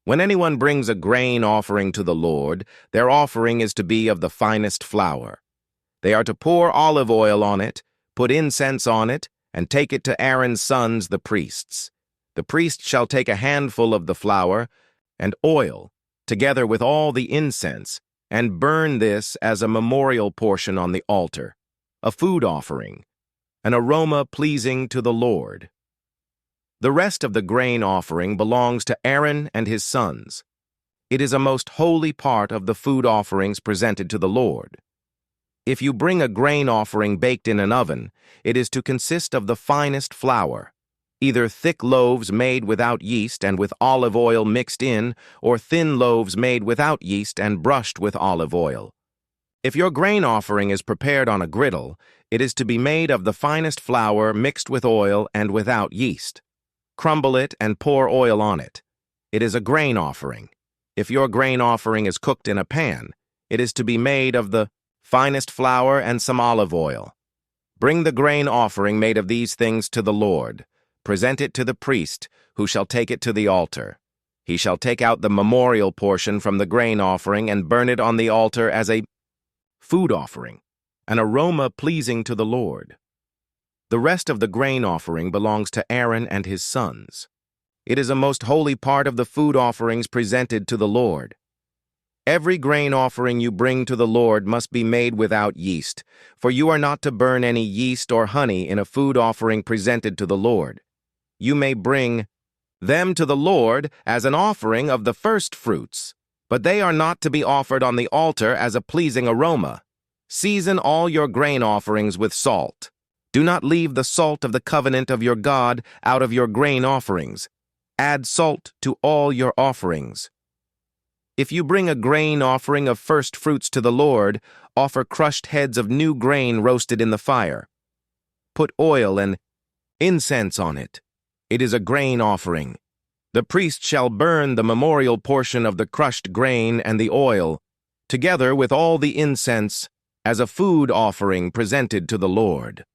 When anyone brings a grain offering to the Lord, their offering is to be of the finest flour. They are to pour olive oil on it, put incense on it, and take it to Aaron's sons, the priests. The priest shall take a handful of the flour and oil, together with all the incense, and burn this as a memorial portion on the altar, a food offering, an aroma pleasing to the Lord. The rest of the grain offering belongs to Aaron and his sons. It is a most holy part of the food offerings presented to the Lord. If you bring a grain offering baked in an oven, it is to consist of the finest flour, either thick loaves made without yeast and with olive oil mixed in, or thin loaves made without yeast and brushed with olive oil. If your grain offering is prepared on a griddle, it is to be made of the finest flour mixed with oil and without yeast. Crumble it and pour oil on it. It is a grain offering. If your grain offering is cooked in a pan, it is to be made of the finest flour and some olive oil. Bring the grain offering made of these things to the Lord. Present it to the priest, who shall take it to the altar. He shall take out the memorial portion from the grain offering and burn it on the altar as a food offering, an aroma pleasing to the Lord. The rest of the grain offering belongs to Aaron and his sons. It is a most holy part of the food offerings presented to the Lord. Every grain offering you bring to the Lord must be made without yeast, for you are not to burn any yeast or honey in a food offering presented to the Lord. You may bring them to the Lord as an offering of the first fruits, but they are not to be offered on the altar as a pleasing aroma. Season all your grain offerings with salt. Do not leave the salt of the covenant of your God out of your grain offerings. Add salt to all your offerings. If you bring a grain offering of first fruits to the Lord, offer crushed heads of new grain roasted in the fire. Put oil and incense on it. It is a grain offering. The priest shall burn the memorial portion of the crushed grain and the oil, together with all the incense, as a food offering presented to the Lord.